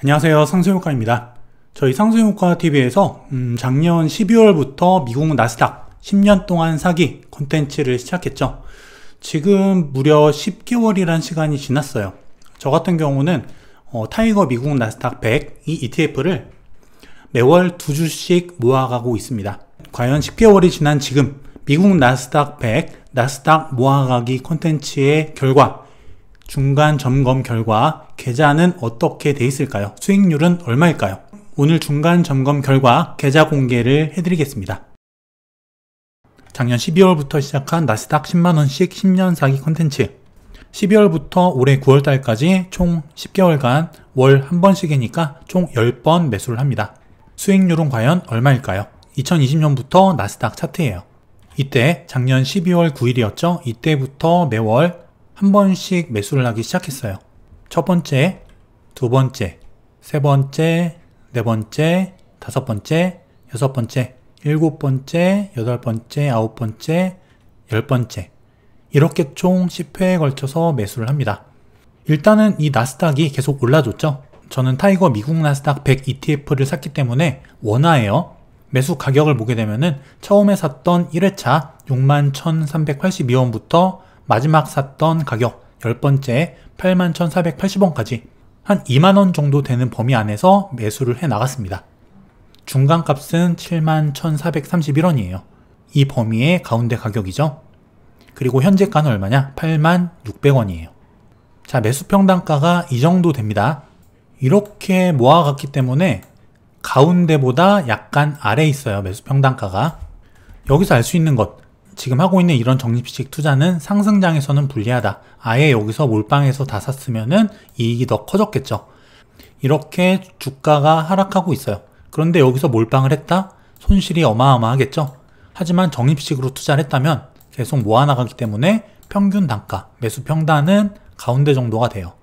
안녕하세요, 상승효과입니다. 저희 상승효과TV에서 작년 12월부터 미국 나스닥 10년 동안 사기 콘텐츠를 시작했죠. 지금 무려 10개월이란 시간이 지났어요. 저 같은 경우는 타이거 미국 나스닥 100 이 ETF를 매월 2주씩 모아가고 있습니다. 과연 10개월이 지난 지금 미국 나스닥 100 나스닥 모아가기 콘텐츠의 결과, 중간 점검 결과 계좌는 어떻게 돼 있을까요? 수익률은 얼마일까요? 오늘 중간 점검 결과 계좌 공개를 해드리겠습니다. 작년 12월부터 시작한 나스닥 10만원씩 10년 사기 콘텐츠, 12월부터 올해 9월달까지 총 10개월간 월 한 번씩이니까 총 10번 매수를 합니다. 수익률은 과연 얼마일까요? 2020년부터 나스닥 차트예요. 이때 작년 12월 9일이었죠. 이때부터 매월 한 번씩 매수를 하기 시작했어요. 첫 번째, 두 번째, 세 번째, 네 번째, 다섯 번째, 여섯 번째, 일곱 번째, 여덟 번째, 아홉 번째, 열 번째, 이렇게 총 10회에 걸쳐서 매수를 합니다. 일단은 이 나스닥이 계속 올라줬죠. 저는 타이거 미국 나스닥 100 ETF를 샀기 때문에 원화예요. 매수 가격을 보게 되면은 처음에 샀던 1회차 61,382원부터 마지막 샀던 가격 10번째 81,480원까지 한 2만원 정도 되는 범위 안에서 매수를 해 나갔습니다. 중간값은 71,431원이에요. 이 범위의 가운데 가격이죠. 그리고 현재가는 얼마냐? 86,600원이에요. 자, 매수평단가가 이 정도 됩니다. 이렇게 모아갔기 때문에 가운데보다 약간 아래에 있어요. 매수평단가가. 여기서 알 수 있는 것, 지금 하고 있는 이런 적립식 투자는 상승장에서는 불리하다. 아예 여기서 몰빵해서 다 샀으면은 이익이 더 커졌겠죠. 이렇게 주가가 하락하고 있어요. 그런데 여기서 몰빵을 했다? 손실이 어마어마하겠죠. 하지만 적립식으로 투자를 했다면 계속 모아나가기 때문에 평균 단가, 매수 평단은 가운데 정도가 돼요.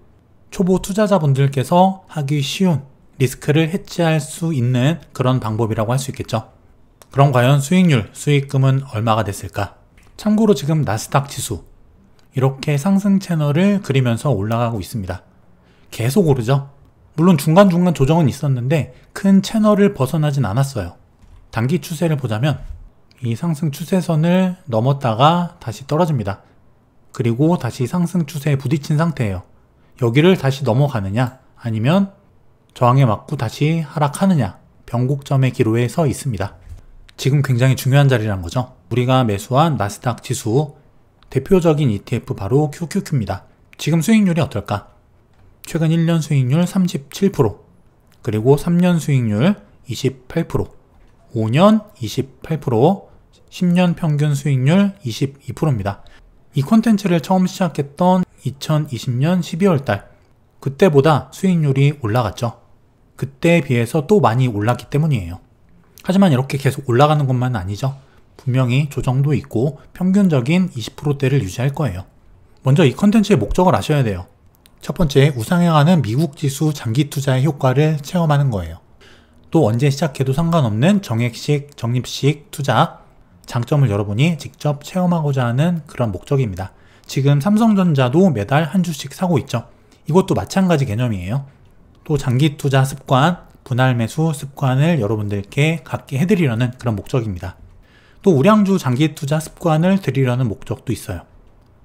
초보 투자자분들께서 하기 쉬운, 리스크를 해지할 수 있는 그런 방법이라고 할 수 있겠죠. 그럼 과연 수익률, 수익금은 얼마가 됐을까? 참고로 지금 나스닥 지수 이렇게 상승 채널을 그리면서 올라가고 있습니다. 계속 오르죠. 물론 중간중간 조정은 있었는데 큰 채널을 벗어나진 않았어요. 단기 추세를 보자면 이 상승 추세선을 넘었다가 다시 떨어집니다. 그리고 다시 상승 추세에 부딪힌 상태예요. 여기를 다시 넘어가느냐 아니면 저항에 맞고 다시 하락하느냐, 변곡점의 기로에 서 있습니다. 지금 굉장히 중요한 자리라는 거죠. 우리가 매수한 나스닥 지수 대표적인 ETF 바로 QQQ입니다. 지금 수익률이 어떨까? 최근 1년 수익률 37%, 그리고 3년 수익률 28%, 5년 28%, 10년 평균 수익률 22%입니다. 이 콘텐츠를 처음 시작했던 2020년 12월달, 그때보다 수익률이 올라갔죠. 그때에 비해서 또 많이 올랐기 때문이에요. 하지만 이렇게 계속 올라가는 것만 아니죠. 분명히 조정도 있고 평균적인 20%대를 유지할 거예요. 먼저 이 컨텐츠의 목적을 아셔야 돼요. 첫 번째, 우상향하는 미국 지수 장기 투자의 효과를 체험하는 거예요. 또 언제 시작해도 상관없는 정액식, 적립식 투자, 장점을 여러분이 직접 체험하고자 하는 그런 목적입니다. 지금 삼성전자도 매달 한 주씩 사고 있죠. 이것도 마찬가지 개념이에요. 또 장기 투자 습관, 분할 매수 습관을 여러분들께 갖게 해드리려는 그런 목적입니다. 또 우량주 장기 투자 습관을 드리려는 목적도 있어요.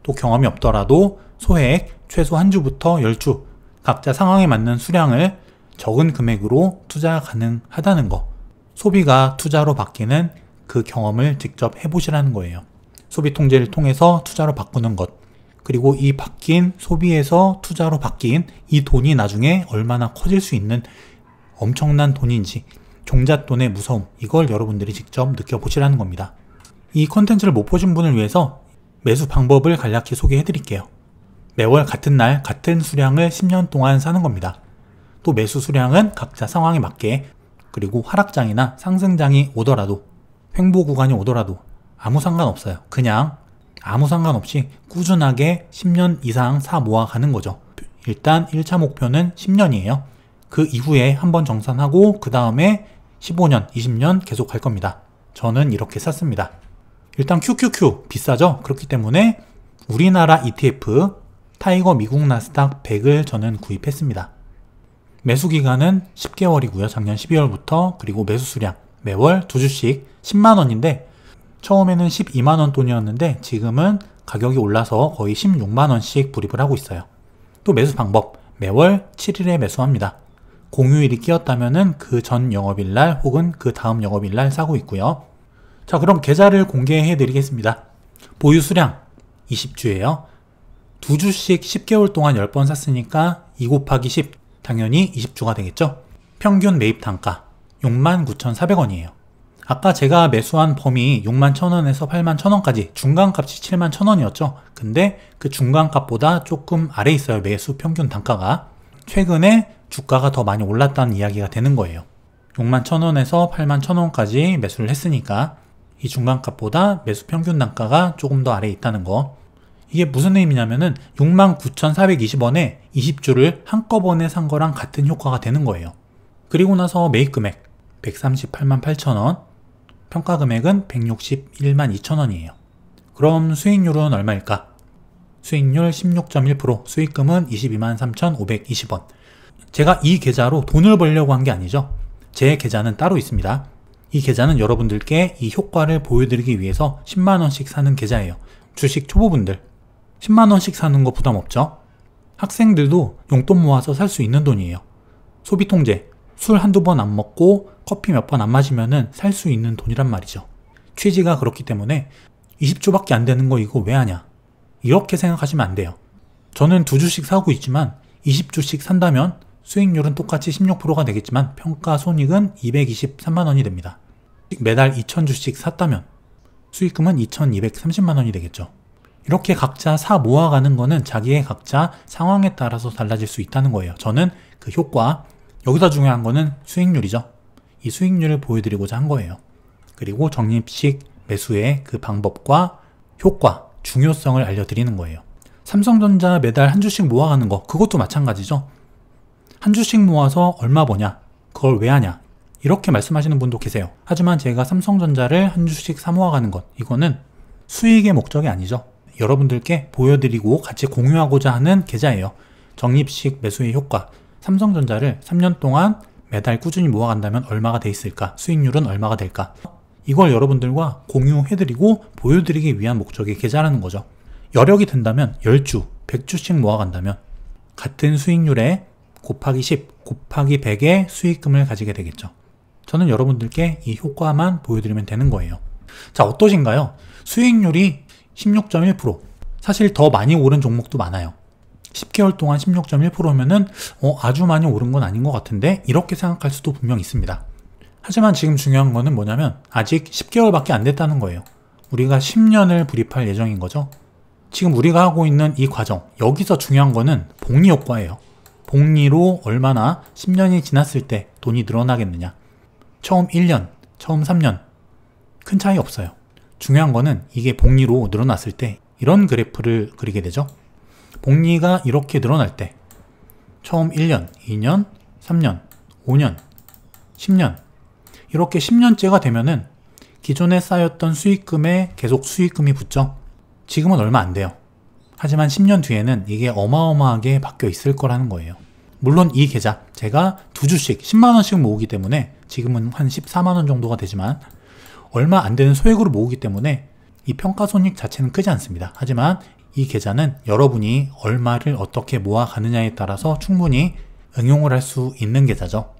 또 경험이 없더라도 소액, 최소 한 주부터 10주, 각자 상황에 맞는 수량을 적은 금액으로 투자 가능하다는 거. 소비가 투자로 바뀌는 그 경험을 직접 해보시라는 거예요. 소비 통제를 통해서 투자로 바꾸는 것. 그리고 이 바뀐 소비에서 투자로 바뀐 이 돈이 나중에 얼마나 커질 수 있는 엄청난 돈인지, 종잣돈의 무서움, 이걸 여러분들이 직접 느껴보시라는 겁니다. 이 콘텐츠를 못 보신 분을 위해서 매수 방법을 간략히 소개해 드릴게요. 매월 같은 날 같은 수량을 10년 동안 사는 겁니다. 또 매수 수량은 각자 상황에 맞게, 그리고 하락장이나 상승장이 오더라도, 횡보 구간이 오더라도 아무 상관없어요. 그냥 아무 상관없이 꾸준하게 10년 이상 사 모아가는 거죠. 일단 1차 목표는 10년이에요. 그 이후에 한번 정산하고 그 다음에 15년, 20년 계속 갈 겁니다. 저는 이렇게 샀습니다. 일단 QQQ 비싸죠? 그렇기 때문에 우리나라 ETF 타이거 미국 나스닥 100을 저는 구입했습니다. 매수 기간은 10개월이고요. 작년 12월부터. 그리고 매수 수량 매월 2주씩 10만원인데 처음에는 12만원 돈이었는데 지금은 가격이 올라서 거의 16만원씩 불입을 하고 있어요. 또 매수 방법 매월 7일에 매수합니다. 공휴일이 끼었다면은 그 전 영업일날 혹은 그 다음 영업일날 사고 있고요. 자, 그럼 계좌를 공개해 드리겠습니다. 보유 수량 20주예요. 2주씩 10개월 동안 10번 샀으니까 2 곱하기 10 당연히 20주가 되겠죠. 평균 매입 단가 69,400원이에요. 아까 제가 매수한 범위 61,000원에서 81,000원까지 중간값이 71,000원이었죠. 근데 그 중간값보다 조금 아래 있어요. 매수 평균 단가가. 최근에 주가가 더 많이 올랐다는 이야기가 되는 거예요. 61,000원에서 81,000원까지 매수를 했으니까 이 중간값보다 매수 평균 단가가 조금 더 아래에 있다는 거. 이게 무슨 의미냐면은 69,420원에 20주를 한꺼번에 산 거랑 같은 효과가 되는 거예요. 그리고 나서 매입 금액 138만8천원, 평가 금액은 161만 2천원이에요. 그럼 수익률은 얼마일까? 수익률 16.1%, 수익금은 22만 3,520원. 제가 이 계좌로 돈을 벌려고 한 게 아니죠. 제 계좌는 따로 있습니다. 이 계좌는 여러분들께 이 효과를 보여드리기 위해서 10만원씩 사는 계좌예요. 주식 초보분들 10만원씩 사는 거 부담 없죠? 학생들도 용돈 모아서 살 수 있는 돈이에요. 소비통제, 술 한두 번 안 먹고 커피 몇 번 안 마시면은 살 수 있는 돈이란 말이죠. 취지가 그렇기 때문에 20주밖에 안 되는 거 이거 왜 하냐? 이렇게 생각하시면 안 돼요. 저는 2주씩 사고 있지만 20주씩 산다면 수익률은 똑같이 16%가 되겠지만 평가 손익은 223만원이 됩니다. 매달 2,000주씩 샀다면 수익금은 2,230만원이 되겠죠. 이렇게 각자 사 모아가는 거는 자기의 각자 상황에 따라서 달라질 수 있다는 거예요. 저는 그 효과, 여기서 중요한 거는 수익률이죠. 이 수익률을 보여드리고자 한 거예요. 그리고 적립식 매수의 그 방법과 효과, 중요성을 알려드리는 거예요. 삼성전자 매달 한 주씩 모아가는 거, 그것도 마찬가지죠. 한 주씩 모아서 얼마 버냐? 그걸 왜 하냐? 이렇게 말씀하시는 분도 계세요. 하지만 제가 삼성전자를 한 주씩 사 모아가는 것, 이거는 수익의 목적이 아니죠. 여러분들께 보여드리고 같이 공유하고자 하는 계좌예요. 적립식 매수의 효과, 삼성전자를 3년 동안 매달 꾸준히 모아간다면 얼마가 돼 있을까? 수익률은 얼마가 될까? 이걸 여러분들과 공유해드리고 보여드리기 위한 목적의 계좌라는 거죠. 여력이 된다면 10주, 100주씩 모아간다면 같은 수익률에 곱하기 10, 곱하기 100의 수익금을 가지게 되겠죠. 저는 여러분들께 이 효과만 보여드리면 되는 거예요. 자, 어떠신가요? 수익률이 16.1%. 사실 더 많이 오른 종목도 많아요. 10개월 동안 16.1%면은 아주 많이 오른 건 아닌 것 같은데 이렇게 생각할 수도 분명 있습니다. 하지만 지금 중요한 거는 뭐냐면 아직 10개월밖에 안 됐다는 거예요. 우리가 10년을 불입할 예정인 거죠. 지금 우리가 하고 있는 이 과정, 여기서 중요한 거는 복리 효과예요. 복리로 얼마나 10년이 지났을 때 돈이 늘어나겠느냐. 처음 1년, 처음 3년 큰 차이 없어요. 중요한 거는 이게 복리로 늘어났을 때 이런 그래프를 그리게 되죠. 복리가 이렇게 늘어날 때 처음 1년, 2년, 3년, 5년, 10년 이렇게 10년째가 되면은 기존에 쌓였던 수익금에 계속 수익금이 붙죠. 지금은 얼마 안 돼요. 하지만 10년 뒤에는 이게 어마어마하게 바뀌어 있을 거라는 거예요. 물론 이 계좌 제가 2주씩 10만원씩 모으기 때문에 지금은 한 14만원 정도가 되지만 얼마 안 되는 소액으로 모으기 때문에 이 평가손익 자체는 크지 않습니다. 하지만 이 계좌는 여러분이 얼마를 어떻게 모아가느냐에 따라서 충분히 응용을 할 수 있는 계좌죠.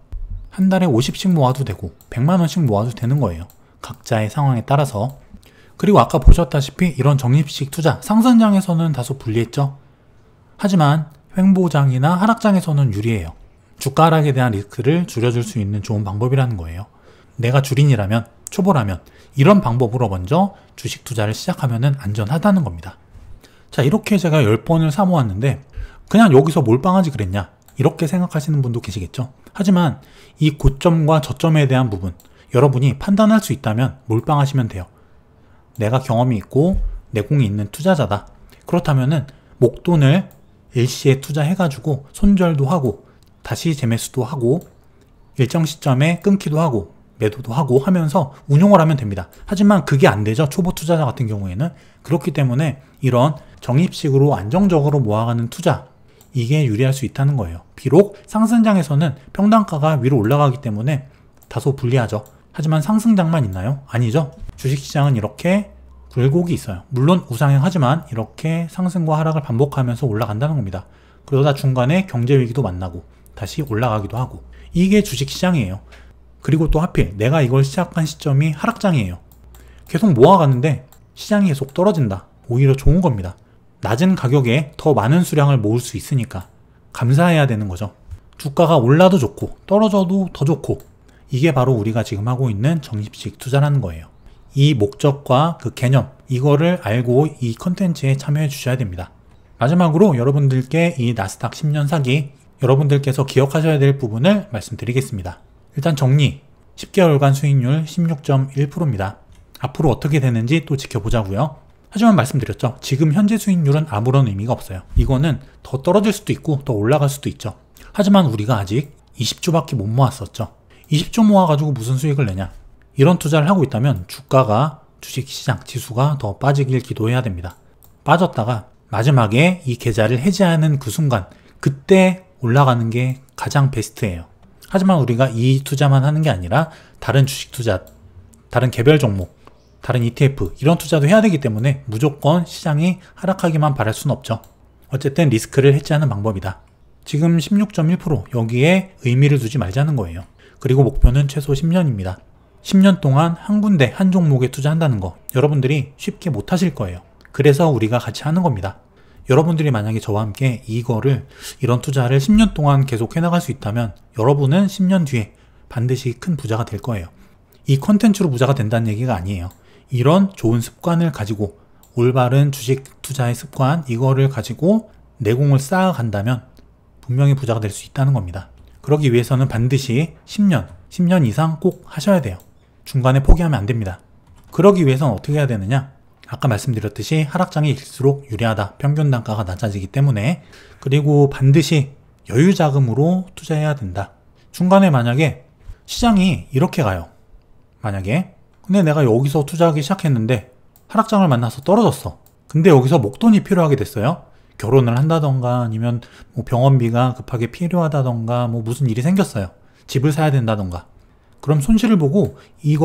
한 달에 50씩 모아도 되고 100만원씩 모아도 되는 거예요. 각자의 상황에 따라서. 그리고 아까 보셨다시피 이런 적립식 투자, 상승장에서는 다소 불리했죠. 하지만 횡보장이나 하락장에서는 유리해요. 주가 하락에 대한 리스크를 줄여줄 수 있는 좋은 방법이라는 거예요. 내가 주린이라면, 초보라면 이런 방법으로 먼저 주식 투자를 시작하면 안전하다는 겁니다. 자, 이렇게 제가 10번을 사 모았는데 그냥 여기서 몰빵하지 그랬냐? 이렇게 생각하시는 분도 계시겠죠. 하지만 이 고점과 저점에 대한 부분 여러분이 판단할 수 있다면 몰빵하시면 돼요. 내가 경험이 있고 내공이 있는 투자자다. 그렇다면은 목돈을 일시에 투자해가지고 손절도 하고 다시 재매수도 하고 일정 시점에 끊기도 하고 매도도 하고 하면서 운용을 하면 됩니다. 하지만 그게 안 되죠. 초보 투자자 같은 경우에는. 그렇기 때문에 이런 적립식으로 안정적으로 모아가는 투자, 이게 유리할 수 있다는 거예요. 비록 상승장에서는 평단가가 위로 올라가기 때문에 다소 불리하죠. 하지만 상승장만 있나요? 아니죠. 주식시장은 이렇게 굴곡이 있어요. 물론 우상향하지만 이렇게 상승과 하락을 반복하면서 올라간다는 겁니다. 그러다 중간에 경제위기도 만나고 다시 올라가기도 하고, 이게 주식시장이에요. 그리고 또 하필 내가 이걸 시작한 시점이 하락장이에요. 계속 모아가는데 시장이 계속 떨어진다. 오히려 좋은 겁니다. 낮은 가격에 더 많은 수량을 모을 수 있으니까 감사해야 되는 거죠. 주가가 올라도 좋고 떨어져도 더 좋고, 이게 바로 우리가 지금 하고 있는 적립식 투자라는 거예요. 이 목적과 그 개념, 이거를 알고 이 컨텐츠에 참여해 주셔야 됩니다. 마지막으로 여러분들께 이 나스닥 10년 사기, 여러분들께서 기억하셔야 될 부분을 말씀드리겠습니다. 일단 정리, 10개월간 수익률 16.1%입니다. 앞으로 어떻게 되는지 또 지켜보자고요. 하지만 말씀드렸죠. 지금 현재 수익률은 아무런 의미가 없어요. 이거는 더 떨어질 수도 있고 더 올라갈 수도 있죠. 하지만 우리가 아직 20조밖에 못 모았었죠. 20조 모아가지고 무슨 수익을 내냐. 이런 투자를 하고 있다면 주가가, 주식시장, 지수가 더 빠지길 기도해야 됩니다. 빠졌다가 마지막에 이 계좌를 해지하는 그 순간, 그때 올라가는 게 가장 베스트예요. 하지만 우리가 이 투자만 하는 게 아니라 다른 주식 투자, 다른 개별 종목, 다른 ETF 이런 투자도 해야 되기 때문에 무조건 시장이 하락하기만 바랄 수는 없죠. 어쨌든 리스크를 해지하는 방법이다. 지금 16.1% 여기에 의미를 두지 말자는 거예요. 그리고 목표는 최소 10년입니다. 10년 동안 한 군데 한 종목에 투자한다는 거 여러분들이 쉽게 못 하실 거예요. 그래서 우리가 같이 하는 겁니다. 여러분들이 만약에 저와 함께 이런 투자를 10년 동안 계속 해나갈 수 있다면 여러분은 10년 뒤에 반드시 큰 부자가 될 거예요. 이 컨텐츠로 부자가 된다는 얘기가 아니에요. 이런 좋은 습관을 가지고, 올바른 주식 투자의 습관, 이거를 가지고 내공을 쌓아간다면 분명히 부자가 될 수 있다는 겁니다. 그러기 위해서는 반드시 10년 이상 꼭 하셔야 돼요. 중간에 포기하면 안 됩니다. 그러기 위해서는 어떻게 해야 되느냐? 아까 말씀드렸듯이 하락장일수록 유리하다. 평균 단가가 낮아지기 때문에. 그리고 반드시 여유 자금으로 투자해야 된다. 중간에 만약에 시장이 이렇게 가요. 근데 내가 여기서 투자하기 시작했는데 하락장을 만나서 떨어졌어. 근데 여기서 목돈이 필요하게 됐어요. 결혼을 한다던가 아니면 뭐 병원비가 급하게 필요하다던가 뭐 무슨 일이 생겼어요. 집을 사야 된다던가. 그럼 손실을 보고 이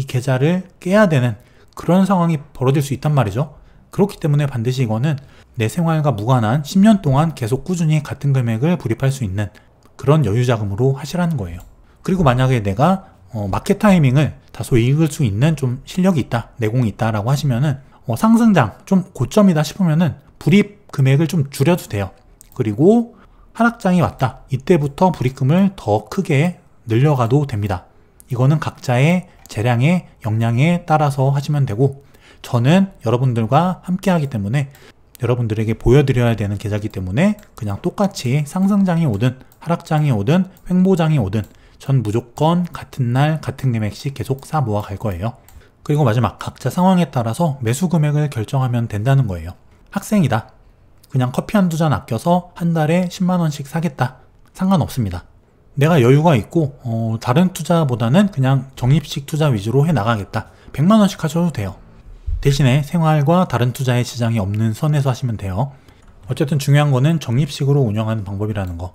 계좌를 깨야 되는 그런 상황이 벌어질 수 있단 말이죠. 그렇기 때문에 반드시 이거는 내 생활과 무관한 10년 동안 계속 꾸준히 같은 금액을 불입할 수 있는 그런 여유 자금으로 하시라는 거예요. 그리고 만약에 내가 마켓 타이밍을 다소 읽을 수 있는 좀 실력이 있다, 내공이 있다라고 하시면은 상승장 좀 고점이다 싶으면은 불입 금액을 좀 줄여도 돼요. 그리고 하락장이 왔다, 이때부터 불입금을 더 크게 늘려가도 됩니다. 이거는 각자의 재량의 역량에 따라서 하시면 되고, 저는 여러분들과 함께 하기 때문에 여러분들에게 보여드려야 되는 계좌이기 때문에 그냥 똑같이 상승장이 오든 하락장이 오든 횡보장이 오든 전 무조건 같은 날 같은 금액씩 계속 사 모아 갈 거예요. 그리고 마지막, 각자 상황에 따라서 매수 금액을 결정하면 된다는 거예요. 학생이다. 그냥 커피 한두 잔 아껴서 한 달에 10만원씩 사겠다. 상관없습니다. 내가 여유가 있고 다른 투자보다는 그냥 적립식 투자 위주로 해나가겠다. 100만원씩 하셔도 돼요. 대신에 생활과 다른 투자의 지장이 없는 선에서 하시면 돼요. 어쨌든 중요한 거는 적립식으로 운영하는 방법이라는 거.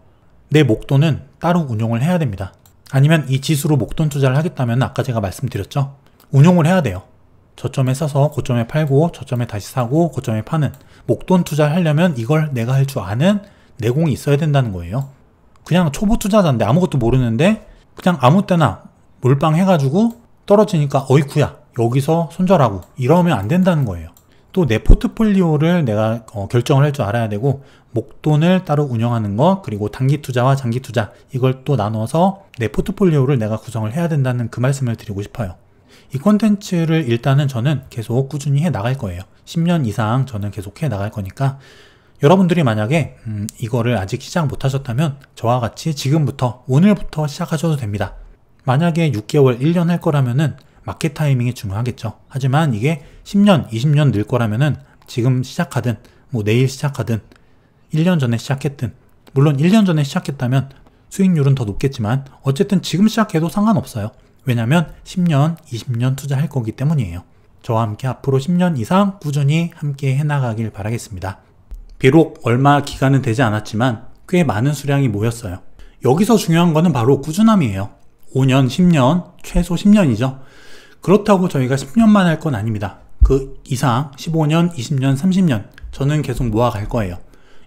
내 목돈은 따로 운용을 해야 됩니다. 아니면 이 지수로 목돈 투자를 하겠다면 아까 제가 말씀드렸죠. 운용을 해야 돼요. 저점에 사서 고점에 팔고 저점에 다시 사고 고점에 파는 목돈 투자를 하려면 이걸 내가 할 줄 아는 내공이 있어야 된다는 거예요. 그냥 초보 투자자인데 아무것도 모르는데 그냥 아무 때나 몰빵 해가지고 떨어지니까 어이쿠야 여기서 손절하고 이러면 안 된다는 거예요. 또 내 포트폴리오를 내가 결정을 할 줄 알아야 되고, 목돈을 따로 운영하는 것, 그리고 단기 투자와 장기 투자, 이걸 또 나눠서 내 포트폴리오를 내가 구성을 해야 된다는 그 말씀을 드리고 싶어요. 이 콘텐츠를 일단은 저는 계속 꾸준히 해 나갈 거예요. 10년 이상 저는 계속 해 나갈 거니까 여러분들이 만약에 이거를 아직 시작 못 하셨다면 저와 같이 지금부터, 오늘부터 시작하셔도 됩니다. 만약에 6개월, 1년 할 거라면은 마켓 타이밍이 중요하겠죠. 하지만 이게 10년, 20년 늘 거라면은 지금 시작하든 뭐 내일 시작하든 1년 전에 시작했든, 물론 1년 전에 시작했다면 수익률은 더 높겠지만 어쨌든 지금 시작해도 상관없어요. 왜냐면 10년, 20년 투자할 거기 때문이에요. 저와 함께 앞으로 10년 이상 꾸준히 함께 해나가길 바라겠습니다. 비록 얼마 기간은 되지 않았지만 꽤 많은 수량이 모였어요. 여기서 중요한 거는 바로 꾸준함이에요. 5년, 10년, 최소 10년이죠. 그렇다고 저희가 10년만 할 건 아닙니다. 그 이상 15년, 20년, 30년 저는 계속 모아갈 거예요.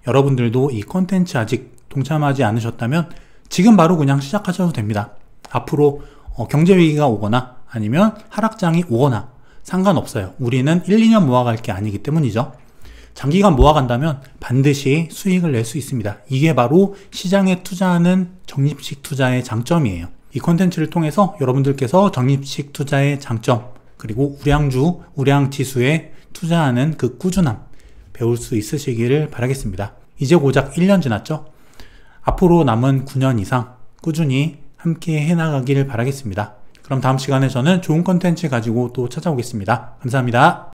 여러분들도 이 콘텐츠 아직 동참하지 않으셨다면 지금 바로 그냥 시작하셔도 됩니다. 앞으로 경제위기가 오거나 아니면 하락장이 오거나 상관없어요. 우리는 1, 2년 모아갈 게 아니기 때문이죠. 장기간 모아간다면 반드시 수익을 낼 수 있습니다. 이게 바로 시장에 투자하는 적립식 투자의 장점이에요. 이 콘텐츠를 통해서 여러분들께서 적립식 투자의 장점, 그리고 우량주, 우량지수에 투자하는 그 꾸준함 배울 수 있으시기를 바라겠습니다. 이제 고작 1년 지났죠? 앞으로 남은 9년 이상 꾸준히 함께 해나가기를 바라겠습니다. 그럼 다음 시간에 저는 좋은 콘텐츠 가지고 또 찾아오겠습니다. 감사합니다.